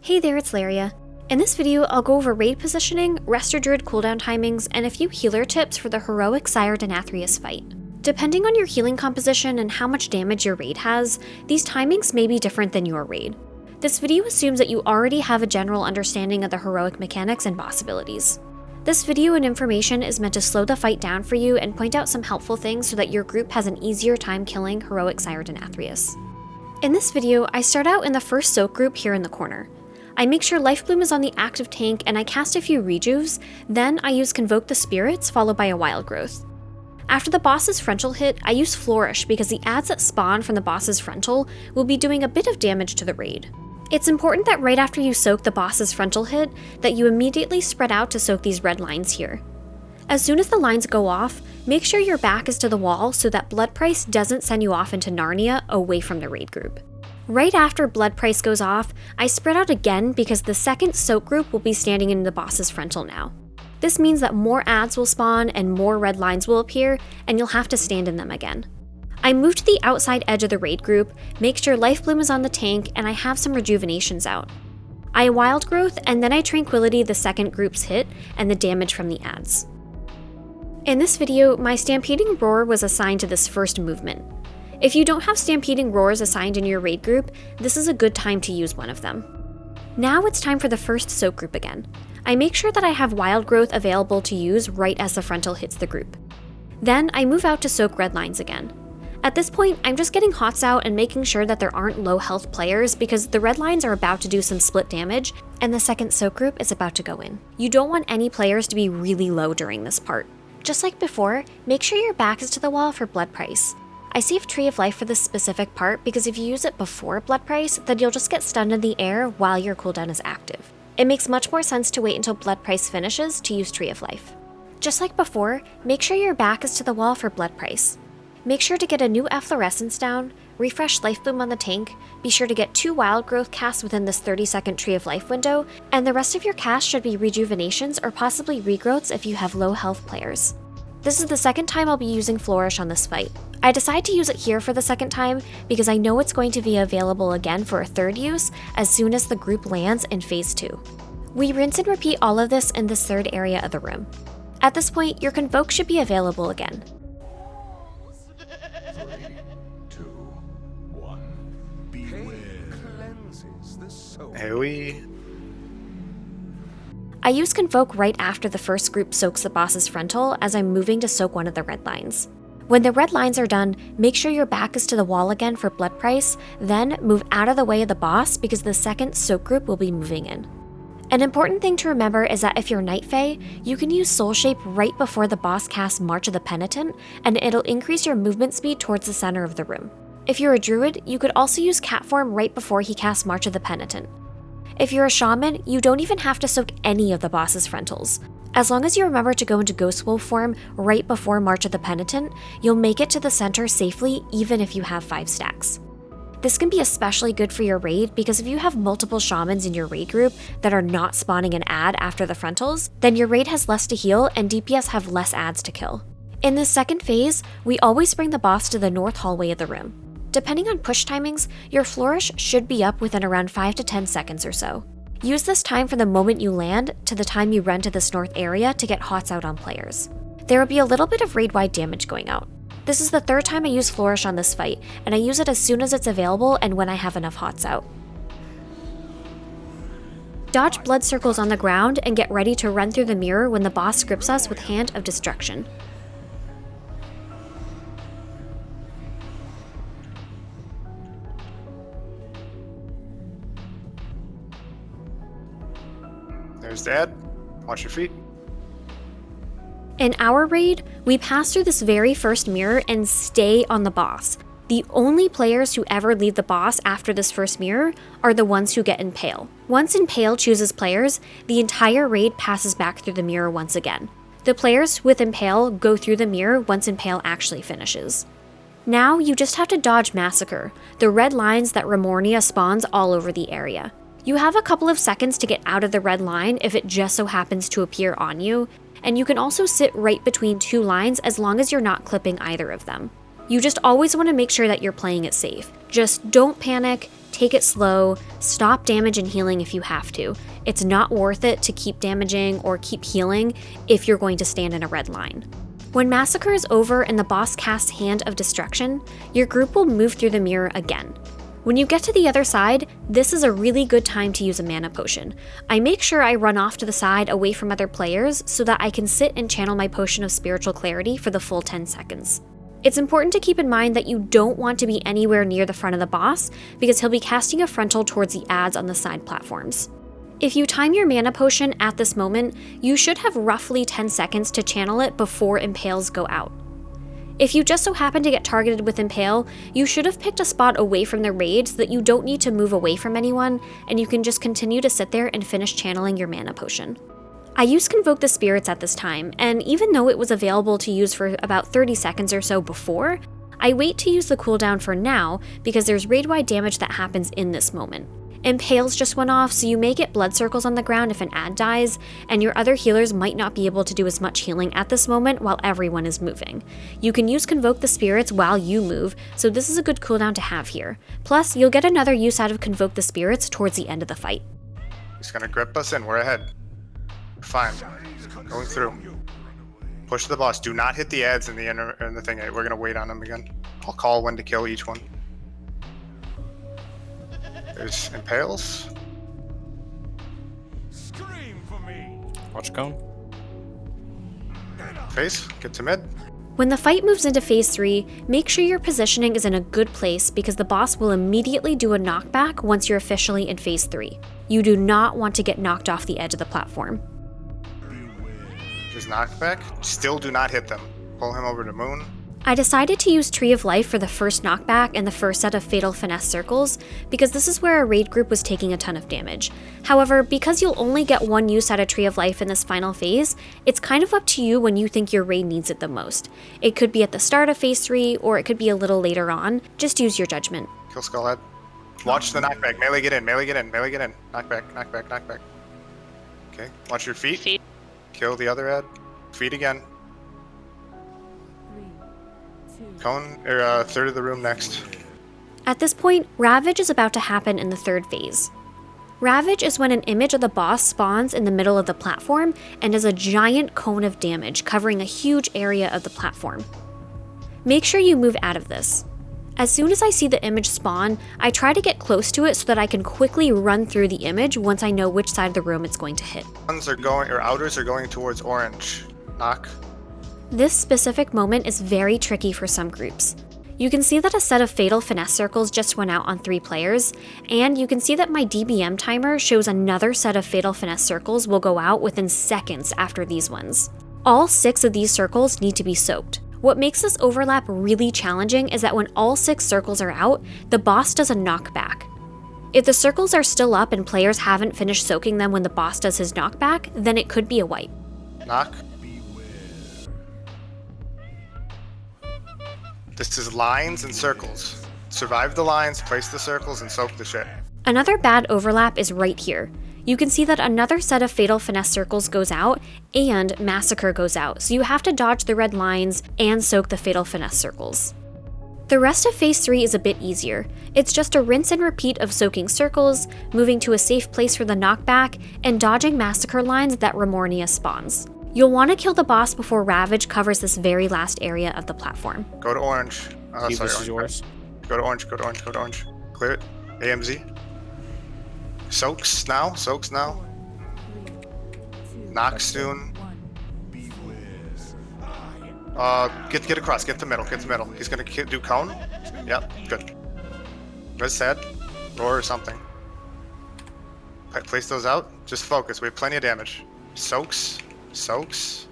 Hey there, it's Laria. In this video, I'll go over raid positioning, Resto Druid cooldown timings, and a few healer tips for the heroic Sire Denathrius fight. Depending on your healing composition and how much damage your raid has, these timings may be different than your raid. This video assumes that you already have a general understanding of the heroic mechanics and boss abilities. This video and information is meant to slow the fight down for you and point out some helpful things so that your group has an easier time killing heroic Sire Denathrius. In this video, I start out in the first soak group here in the corner. I make sure Life Bloom is on the active tank and I cast a few rejuves, then I use Convoke the Spirits followed by a Wild Growth. After the boss's frontal hit, I use Flourish because the adds that spawn from the boss's frontal will be doing a bit of damage to the raid. It's important that right after you soak the boss's frontal hit, that you immediately spread out to soak these red lines here. As soon as the lines go off, make sure your back is to the wall so that Blood Price doesn't send you off into Narnia away from the raid group. Right after Blood Price goes off, I spread out again because the second soak group will be standing in the boss's frontal now. This means that more adds will spawn and more red lines will appear, and you'll have to stand in them again. I move to the outside edge of the raid group, make sure Life Bloom is on the tank, and I have some rejuvenations out. I Wild Growth, and then I Tranquility the second group's hit and the damage from the adds. In this video, my Stampeding Roar was assigned to this first movement. If you don't have Stampeding Roars assigned in your raid group, this is a good time to use one of them. Now it's time for the first soak group again. I make sure that I have Wild Growth available to use right as the frontal hits the group. Then I move out to soak red lines again. At this point, I'm just getting hots out and making sure that there aren't low health players because the red lines are about to do some split damage and the second soak group is about to go in. You don't want any players to be really low during this part. Just like before, make sure your back is to the wall for Blood Price. I save Tree of Life for this specific part because if you use it before Blood Price, then you'll just get stunned in the air while your cooldown is active. It makes much more sense to wait until Blood Price finishes to use Tree of Life. Just like before, make sure your back is to the wall for Blood Price. Make sure to get a new Efflorescence down, refresh Life Bloom on the tank, be sure to get 2 Wild Growth casts within this 30-second Tree of Life window, and the rest of your casts should be rejuvenations or possibly regrowths if you have low health players. This is the second time I'll be using Flourish on this fight. I decide to use it here for the second time because I know it's going to be available again for a third use as soon as the group lands in Phase 2. We rinse and repeat all of this in this third area of the room. At this point, your Convoke should be available again. 3, 2, 1. Beware. I use Convoke right after the first group soaks the boss's frontal as I'm moving to soak one of the red lines. When the red lines are done, make sure your back is to the wall again for Blood Price, then move out of the way of the boss because the second soak group will be moving in. An important thing to remember is that if you're Night Fae, you can use Soul Shape right before the boss casts March of the Penitent, and it'll increase your movement speed towards the center of the room. If you're a Druid, you could also use Cat Form right before he casts March of the Penitent. If you're a Shaman, you don't even have to soak any of the boss's frontals. As long as you remember to go into Ghost Wolf form right before March of the Penitent, you'll make it to the center safely even if you have 5 stacks. This can be especially good for your raid because if you have multiple Shamans in your raid group that are not spawning an add after the frontals, then your raid has less to heal and DPS have less adds to kill. In this second phase, we always bring the boss to the north hallway of the room. Depending on push timings, your Flourish should be up within around 5 to 10 seconds or so. Use this time from the moment you land to the time you run to this north area to get hots out on players. There will be a little bit of raid-wide damage going out. This is the third time I use Flourish on this fight, and I use it as soon as it's available and when I have enough hots out. Dodge blood circles on the ground and get ready to run through the mirror when the boss grips us with Hand of Destruction. There's Dad. Watch your feet. In our raid, we pass through this very first mirror and stay on the boss. The only players who ever leave the boss after this first mirror are the ones who get Impale. Once Impale chooses players, the entire raid passes back through the mirror once again. The players with Impale go through the mirror once Impale actually finishes. Now you just have to dodge Massacre, the red lines that Remornia spawns all over the area. You have a couple of seconds to get out of the red line if it just so happens to appear on you, and you can also sit right between 2 lines as long as you're not clipping either of them. You just always want to make sure that you're playing it safe. Just don't panic, take it slow, stop damage and healing if you have to. It's not worth it to keep damaging or keep healing if you're going to stand in a red line. When Massacre is over and the boss casts Hand of Destruction, your group will move through the mirror again. When you get to the other side, this is a really good time to use a mana potion. I make sure I run off to the side away from other players so that I can sit and channel my potion of spiritual clarity for the full 10 seconds. It's important to keep in mind that you don't want to be anywhere near the front of the boss because he'll be casting a frontal towards the adds on the side platforms. If you time your mana potion at this moment, you should have roughly 10 seconds to channel it before impales go out. If you just so happen to get targeted with Impale, you should have picked a spot away from the raid so that you don't need to move away from anyone, and you can just continue to sit there and finish channeling your mana potion. I used Convoke the Spirits at this time, and even though it was available to use for about 30 seconds or so before, I wait to use the cooldown for now because there's raid-wide damage that happens in this moment. Impales just went off, so you may get blood circles on the ground if an ad dies, and your other healers might not be able to do as much healing at this moment while everyone is moving. You can use Convoke the Spirits while you move, so this is a good cooldown to have here. Plus, you'll get another use out of Convoke the Spirits towards the end of the fight. He's gonna grip us in, we're ahead. Fine. Going through. Push the boss. Do not hit the ads in the thing. We're gonna wait on them again. I'll call when to kill each one. There's Impales. Watch cone. Face. Get to mid. When the fight moves into phase 3, make sure your positioning is in a good place because the boss will immediately do a knockback once you're officially in phase 3. You do not want to get knocked off the edge of the platform. There's knockback. Still do not hit them. Pull him over to Moon. I decided to use Tree of Life for the first knockback and the first set of Fatal Finesse circles because this is where a raid group was taking a ton of damage. However, because you'll only get one use out of Tree of Life in this final phase, it's kind of up to you when you think your raid needs it the most. It could be at the start of phase 3 or it could be a little later on. Just use your judgment. Kill Skullhead. Watch the knockback. Melee get in, melee get in, melee get in. Knockback, knockback, knockback. Okay, watch your feet. Kill the other ad. Feet again. Cone, or third of the room next. At this point, Ravage is about to happen in the third phase. Ravage is when an image of the boss spawns in the middle of the platform and does a giant cone of damage covering a huge area of the platform. Make sure you move out of this. As soon as I see the image spawn, I try to get close to it so that I can quickly run through the image once I know which side of the room it's going to hit. Ones are going, or outers are going towards orange. Knock. This specific moment is very tricky for some groups. You can see that a set of Fatal Finesse circles just went out on 3 players, and you can see that my DBM timer shows another set of Fatal Finesse circles will go out within seconds after these ones. All 6 of these circles need to be soaked. What makes this overlap really challenging is that when all 6 circles are out, the boss does a knockback. If the circles are still up and players haven't finished soaking them when the boss does his knockback, then it could be a wipe. Knock. This is lines and circles. Survive the lines, place the circles, and soak the shit. Another bad overlap is right here. You can see that another set of Fatal Finesse circles goes out, and Massacre goes out, so you have to dodge the red lines and soak the Fatal Finesse circles. The rest of phase 3 is a bit easier. It's just a rinse and repeat of soaking circles, moving to a safe place for the knockback, and dodging Massacre lines that Remornia spawns. You'll want to kill the boss before Ravage covers this very last area of the platform. Go to orange. This is yours. Go to orange, go to orange, go to orange. Clear it. AMZ. Soaks now, soaks now. Knock soon. Get across, get the middle, get the middle. He's gonna do cone. Yep, good. Res sad. Roar or something. Place those out. Just focus, we have plenty of damage. Soaks. Soaks.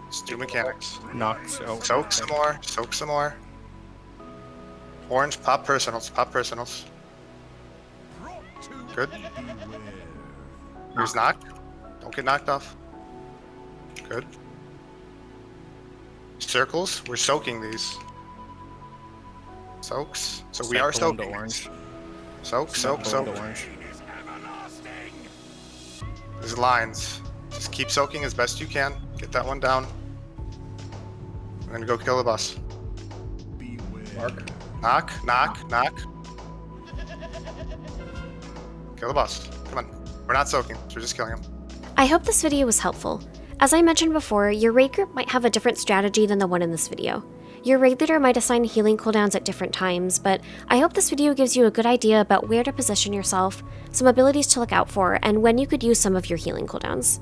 Just do mechanics. Knock. Soak some more. Soak some more. Orange, pop personals. Pop personals. Good. Here's knock. Don't get knocked off. Good. Circles. We're soaking these. Soaks. So we are soaking. Orange. Soak, soak, soak. Orange. There's lines. Just keep soaking as best you can. Get that one down. And then go kill the boss. Mark. Knock, knock, knock. Kill the boss. Come on. We're not soaking, so we're just killing him. I hope this video was helpful. As I mentioned before, your raid group might have a different strategy than the one in this video. Your raid leader might assign healing cooldowns at different times, but I hope this video gives you a good idea about where to position yourself, some abilities to look out for, and when you could use some of your healing cooldowns.